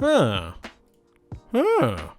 Ah. Ah.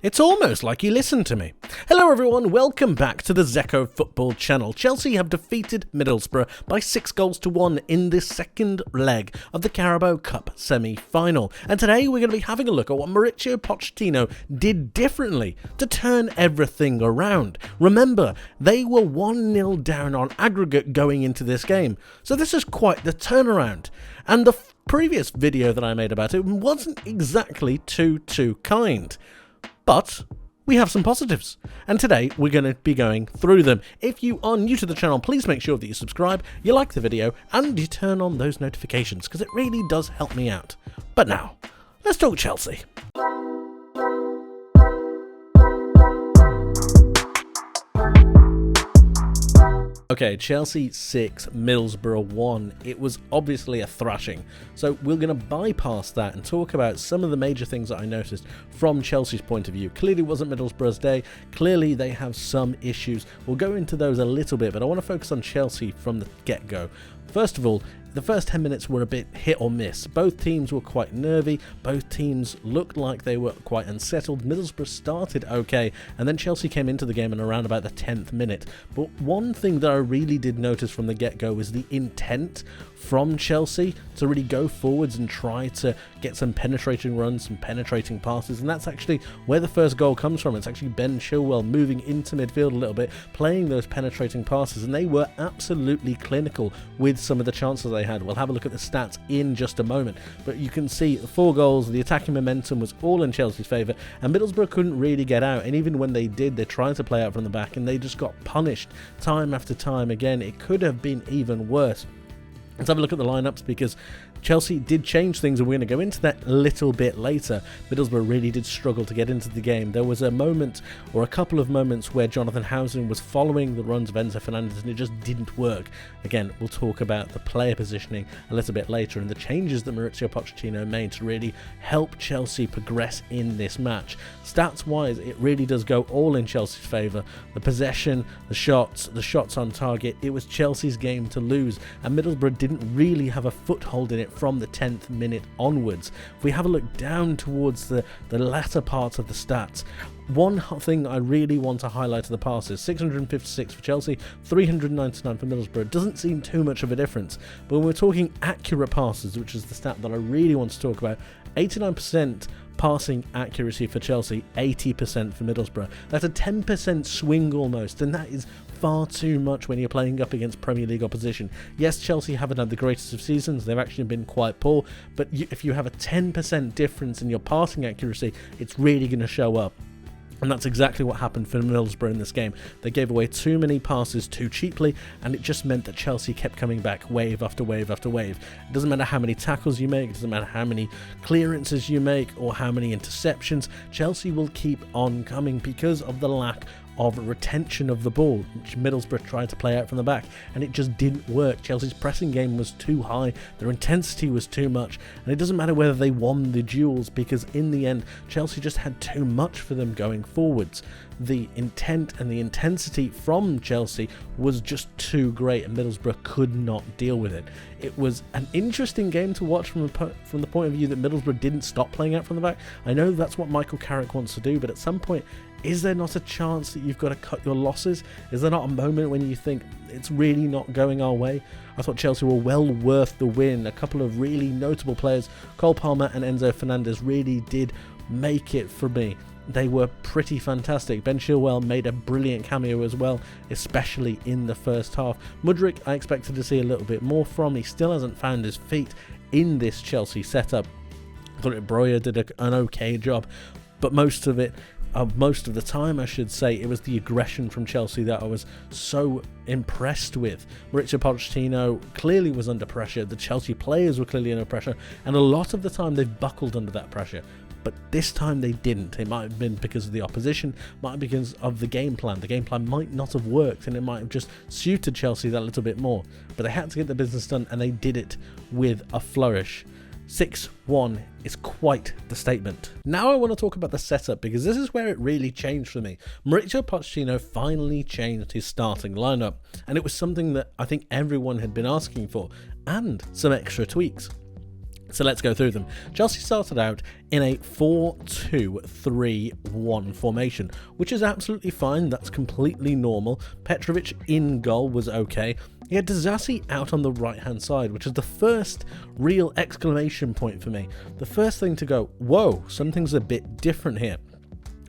It's almost like you listened to me. Hello everyone, welcome back to the Zekko football channel. Chelsea have defeated Middlesbrough by 6-1 in the second leg of the Carabao Cup semi-final. And today we're going to be having a look at what Mauricio Pochettino did differently to turn everything around. Remember, they were 1-0 down on aggregate going into this game. So this is quite the turnaround. And the previous video that I made about it wasn't exactly too kind. But we have some positives, and today we're going to be going through them. If you are new to the channel, please make sure that you subscribe, you like the video, and you turn on those notifications, because it really does help me out. But now, let's talk Chelsea. Okay, Chelsea 6, Middlesbrough 1. It was obviously a thrashing. So we're going to bypass that and talk about some of the major things that I noticed from Chelsea's point of view. Clearly it wasn't Middlesbrough's day. Clearly they have some issues. We'll go into those a little bit, but I want to focus on Chelsea from the get-go. First of all, the first 10 minutes were a bit hit or miss. Both teams were quite nervy. Both teams looked like they were quite unsettled. Middlesbrough started okay, and then Chelsea came into the game in around about the 10th minute. But one thing that I really did notice from the get-go was the intent from Chelsea to really go forwards and try to get some penetrating runs, some penetrating passes, and that's actually where the first goal comes from. It's actually Ben Chilwell moving into midfield a little bit, playing those penetrating passes, and they were absolutely clinical with some of the chances they had. We'll have a look at the stats in just a moment, but you can see the 4 goals, the attacking momentum was all in Chelsea's favour, and Middlesbrough couldn't really get out, and even when they did, they tried to play out from the back, and they just got punished time after time again. It could have been even worse. Let's have a look at the lineups, because Chelsea did change things, and we're going to go into that a little bit later. Middlesbrough really did struggle to get into the game. There was a moment, or a couple of moments, where Jonathan Housen was following the runs of Enzo Fernandez, and it just didn't work. Again, we'll talk about the player positioning a little bit later, and the changes that Mauricio Pochettino made to really help Chelsea progress in this match. Stats-wise, it really does go all in Chelsea's favour. The possession, the shots on target, it was Chelsea's game to lose, and Middlesbrough didn't really have a foothold in it from the 10th minute onwards. If we have a look down towards the latter parts of the stats, one thing I really want to highlight are the passes. 656 for Chelsea, 399 for Middlesbrough. Doesn't seem too much of a difference, but when we're talking accurate passes, which is the stat that I really want to talk about, 89% passing accuracy for Chelsea, 80% for Middlesbrough. That's a 10% swing almost, and that is far too much when you're playing up against Premier League opposition. Yes, Chelsea haven't had the greatest of seasons, they've actually been quite poor, but if you have a 10% difference in your passing accuracy, it's really going to show up. And that's exactly what happened for Middlesbrough in this game. They gave away too many passes too cheaply, and it just meant that Chelsea kept coming back wave after wave after wave. It doesn't matter how many tackles you make, it doesn't matter how many clearances you make or how many interceptions, Chelsea will keep on coming because of the lack of retention of the ball, which Middlesbrough tried to play out from the back, and it just didn't work. Chelsea's pressing game was too high, their intensity was too much, and it doesn't matter whether they won the duels, because in the end Chelsea just had too much for them going forwards. The intent and the intensity from Chelsea was just too great, and Middlesbrough could not deal with it. It was an interesting game to watch from the point of view that Middlesbrough didn't stop playing out from the back. I know that's what Michael Carrick wants to do, but at some point, is there not a chance that you've got to cut your losses? Is there not a moment when you think it's really not going our way? I thought Chelsea were well worth the win. A couple of really notable players, Cole Palmer and Enzo Fernandez, really did make it for me. They were pretty fantastic. Ben Chilwell made a brilliant cameo as well, especially in the first half. Mudryk, I expected to see a little bit more from. He still hasn't found his feet in this Chelsea setup. I thought Breuer did an okay job, but most of the time, I should say, it was the aggression from Chelsea that I was so impressed with. Mauricio Pochettino clearly was under pressure, the Chelsea players were clearly under pressure, and a lot of the time they've buckled under that pressure. But this time they didn't. It might have been because of the opposition, might have been because of the game plan. The game plan might not have worked, and it might have just suited Chelsea that little bit more. But they had to get the business done, and they did it with a flourish. 6-1 is quite the statement. Now I want to talk about the setup, because this is where it really changed for me. Mauricio Pochettino finally changed his starting lineup, and it was something that I think everyone had been asking for, and some extra tweaks. So let's go through them. Chelsea started out in a 4-2-3-1 formation, which is absolutely fine. That's completely normal. Petrovic in goal was okay. You had Disasi out on the right-hand side, which is the first real exclamation point for me. The first thing to go, whoa, something's a bit different here.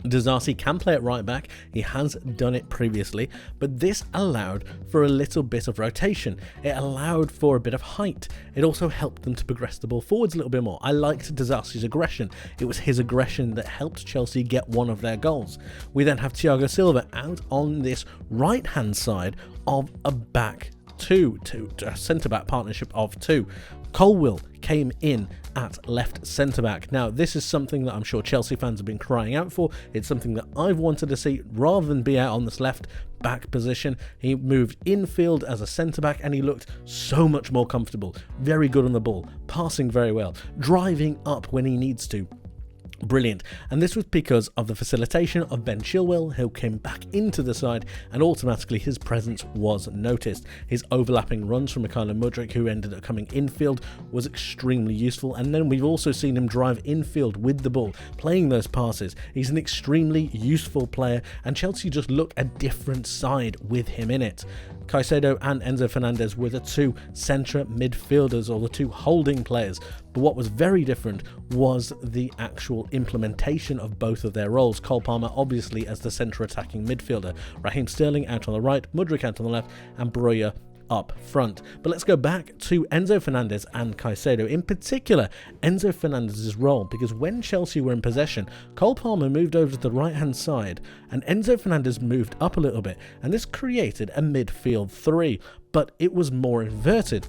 Disasi can play at right back, he has done it previously, but this allowed for a little bit of rotation. It allowed for a bit of height. It also helped them to progress the ball forwards a little bit more. I liked Disasi's aggression. It was his aggression that helped Chelsea get one of their goals. We then have Thiago Silva out on this right hand side of a back two, a centre-back partnership of two. Colwill came in at left centre-back. Now, this is something that I'm sure Chelsea fans have been crying out for. It's something that I've wanted to see rather than be out on this left-back position. He moved infield as a centre-back and he looked so much more comfortable. Very good on the ball, passing very well, driving up when he needs to. Brilliant. And this was because of the facilitation of Ben Chilwell, who came back into the side and automatically his presence was noticed. His overlapping runs from Mykhailo Mudryk, who ended up coming infield, was extremely useful. And then we've also seen him drive infield with the ball, playing those passes. He's an extremely useful player and Chelsea just look a different side with him in it. Caicedo and Enzo Fernandez were the two centre midfielders, or the two holding players. But what was very different was the actual implementation of both of their roles. Cole Palmer obviously as the centre attacking midfielder, Raheem Sterling out on the right, Mudryk out on the left, and Breuer up front. But let's go back to Enzo Fernandez and Caicedo, in particular Enzo Fernandez's role, because when Chelsea were in possession, Cole Palmer moved over to the right hand side and Enzo Fernandez moved up a little bit, and this created a midfield three, but it was more inverted.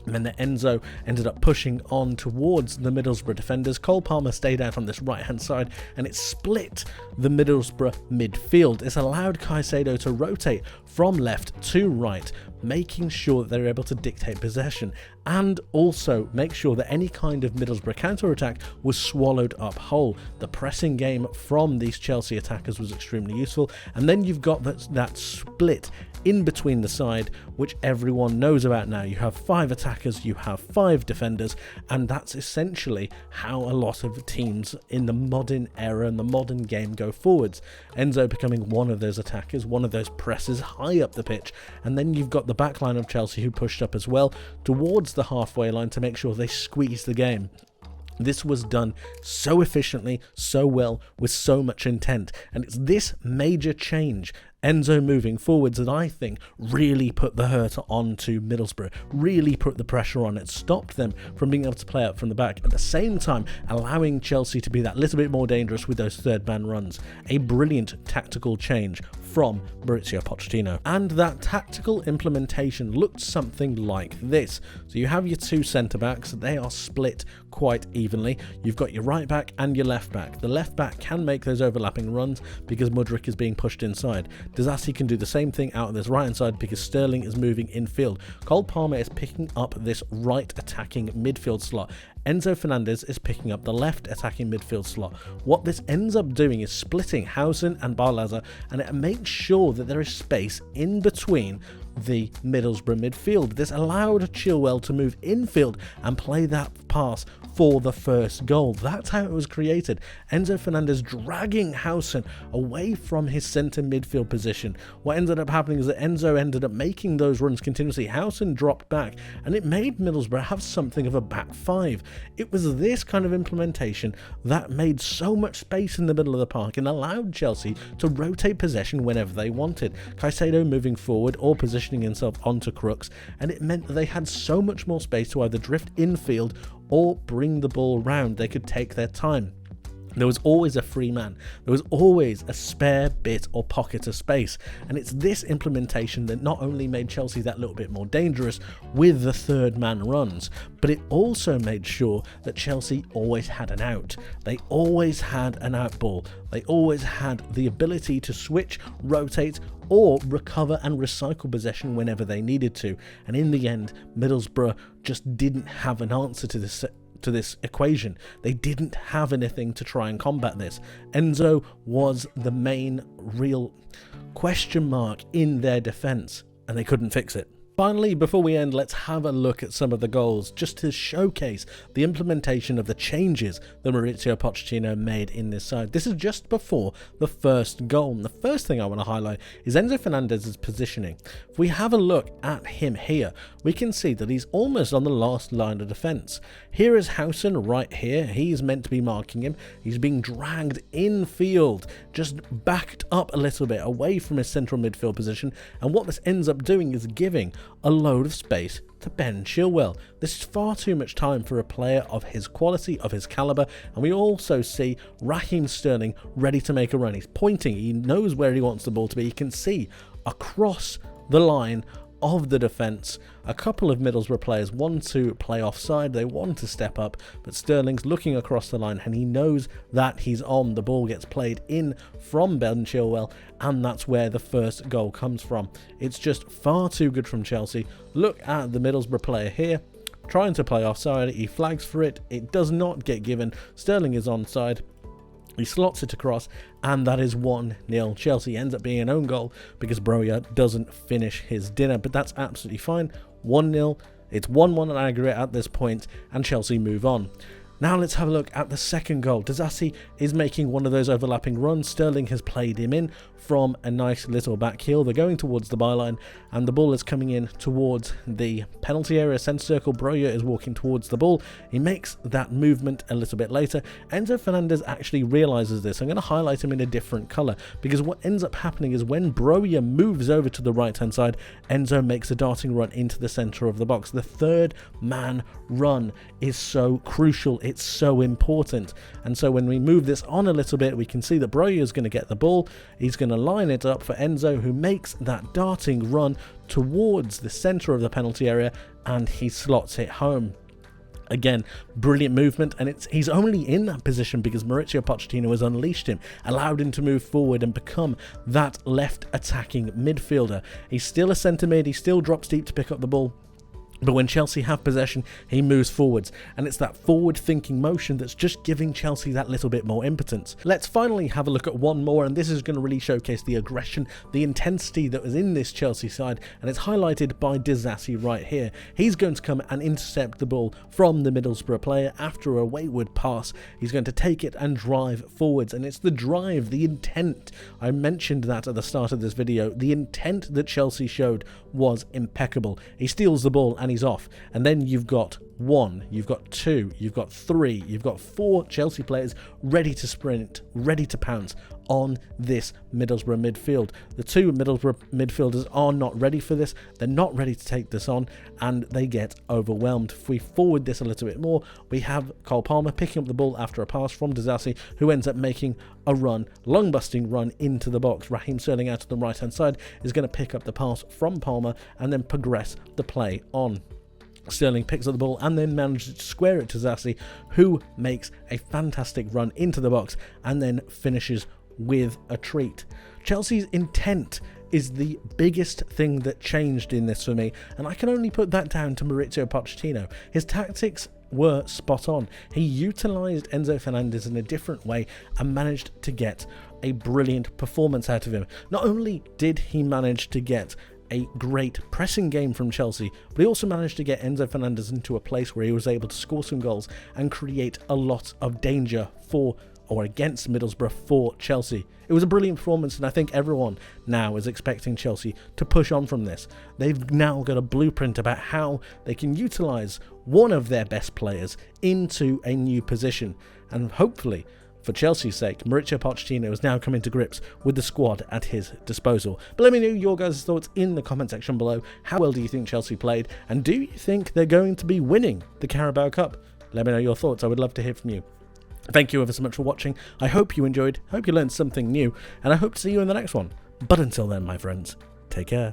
And then Enzo ended up pushing on towards the Middlesbrough defenders. Cole Palmer stayed out on this right-hand side and it split the Middlesbrough midfield. This allowed Caicedo to rotate from left to right, making sure that they were able to dictate possession and also make sure that any kind of Middlesbrough counter-attack was swallowed up whole. The pressing game from these Chelsea attackers was extremely useful. And then you've got that split in between the side, which everyone knows about now. You have 5 attackers, you have 5 defenders, and that's essentially how a lot of teams in the modern era and the modern game go forwards. Enzo becoming one of those attackers, one of those pressers high up the pitch, and then you've got the back line of Chelsea who pushed up as well towards the halfway line to make sure they squeeze the game. This was done so efficiently, so well, with so much intent, and it's this major change, Enzo moving forwards, that I think really put the hurt onto Middlesbrough, really put the pressure on it, stopped them from being able to play up from the back, at the same time allowing Chelsea to be that little bit more dangerous with those third man runs. A brilliant tactical change from Mauricio Pochettino. And that tactical implementation looked something like this. So you have your 2 centre-backs, they are split quite evenly. You've got your right back and your left back. The left back can make those overlapping runs because Mudryk is being pushed inside. Disasi can do the same thing out on this right hand side because Sterling is moving infield. Cole Palmer is picking up this right attacking midfield slot. Enzo Fernandez is picking up the left attacking midfield slot. What this ends up doing is splitting Hausen and Barlaza, and it makes sure that there is space in between the Middlesbrough midfield. This allowed Chilwell to move infield and play that pass for the first goal. That's how it was created. Enzo Fernandez dragging Hausen away from his centre midfield position. What ended up happening is that Enzo ended up making those runs continuously. Hausen dropped back and it made Middlesbrough have something of a back 5. It was this kind of implementation that made so much space in the middle of the park and allowed Chelsea to rotate possession whenever they wanted. Caicedo moving forward or positioning himself onto Crooks, and it meant that they had so much more space to either drift infield or bring the ball round. They could take their time. There was always a free man. There was always a spare bit or pocket of space. And it's this implementation that not only made Chelsea that little bit more dangerous with the third man runs, but it also made sure that Chelsea always had an out. They always had an out ball. They always had the ability to switch, rotate, or recover and recycle possession whenever they needed to. And in the end, Middlesbrough just didn't have an answer to this equation. They didn't have anything to try and combat this. Enzo was the main real question mark in their defence, and they couldn't fix it. Finally, before we end, let's have a look at some of the goals, just to showcase the implementation of the changes that Mauricio Pochettino made in this side. This is just before the first goal. And the first thing I want to highlight is Enzo Fernandez's positioning. If we have a look at him here, we can see that he's almost on the last line of defence. Here is Housen right here. He's meant to be marking him. He's being dragged infield, just backed up a little bit away from his central midfield position. And what this ends up doing is giving a load of space to Ben Chilwell. This is far too much time for a player of his quality, of his calibre, and we also see Raheem Sterling ready to make a run. He's pointing, he knows where he wants the ball to be. He can see across the line of the defence. A couple of Middlesbrough players want to play offside, they want to step up, but Sterling's looking across the line and he knows that he's on. The ball gets played in from Ben Chilwell, and that's where the first goal comes from. It's just far too good from Chelsea. Look at the Middlesbrough player here, trying to play offside. He flags for it, it does not get given. Sterling is onside. He slots it across, and that is 1-0. Chelsea ends up being an own goal because Broja doesn't finish his dinner, but that's absolutely fine. 1-0. It's 1-1 in aggregate at this point, and Chelsea move on. Now let's have a look at the second goal. Disasi is making one of those overlapping runs. Sterling has played him in from a nice little back heel. They're going towards the byline, and the ball is coming in towards the penalty area, centre circle. Broja is walking towards the ball. He makes that movement a little bit later. Enzo Fernandez actually realises this. I'm going to highlight him in a different colour, because what ends up happening is when Broja moves over to the right-hand side, Enzo makes a darting run into the centre of the box. The third man run is so crucial. It's so important. And so when we move this on a little bit, we can see that Broja is going to get the ball. He's going to line it up for Enzo, who makes that darting run towards the centre of the penalty area, and he slots it home. Again, brilliant movement, and he's only in that position because Mauricio Pochettino has unleashed him, allowed him to move forward and become that left attacking midfielder. He's still a centre mid, he still drops deep to pick up the ball. But when Chelsea have possession, he moves forwards, and it's that forward-thinking motion that's just giving Chelsea that little bit more impotence. Let's finally have a look at one more, and this is going to really showcase the aggression, the intensity that was in this Chelsea side, and it's highlighted by Disasi right here. He's going to come and intercept the ball from the Middlesbrough player after a wayward pass. He's going to take it and drive forwards, and it's the drive, the intent. I mentioned that at the start of this video. The intent that Chelsea showed was impeccable. He steals the ball and he's off, and then you've got 1, you've got 2, you've got 3, you've got 4 Chelsea players ready to sprint, ready to pounce on this Middlesbrough midfield. The 2 Middlesbrough midfielders are not ready for this. They're not ready to take this on, and they get overwhelmed. If we forward this a little bit more, we have Cole Palmer picking up the ball after a pass from Disasi, who ends up making a run, long busting run into the box. Raheem Sterling out to the right hand side is going to pick up the pass from Palmer and then progress the play on. Sterling picks up the ball and then manages to square it to Zassi, who makes a fantastic run into the box and then finishes with a treat. Chelsea's intent is the biggest thing that changed in this for me, and I can only put that down to Mauricio Pochettino. His tactics were spot on. He utilised Enzo Fernandez in a different way and managed to get a brilliant performance out of him. Not only did he manage to get a great pressing game from Chelsea, but he also managed to get Enzo Fernandez into a place where he was able to score some goals and create a lot of danger for or against Middlesbrough for Chelsea. It was a brilliant performance, and I think everyone now is expecting Chelsea to push on from this. They've now got a blueprint about how they can utilise one of their best players into a new position, and hopefully, for Chelsea's sake, Mauricio Pochettino is now coming to grips with the squad at his disposal. But let me know your guys' thoughts in the comment section below. How well do you think Chelsea played, and do you think they're going to be winning the Carabao Cup? Let me know your thoughts. I would love to hear from you. Thank you ever so much for watching. I hope you enjoyed, hope you learned something new, and I hope to see you in the next one. But until then, my friends, take care.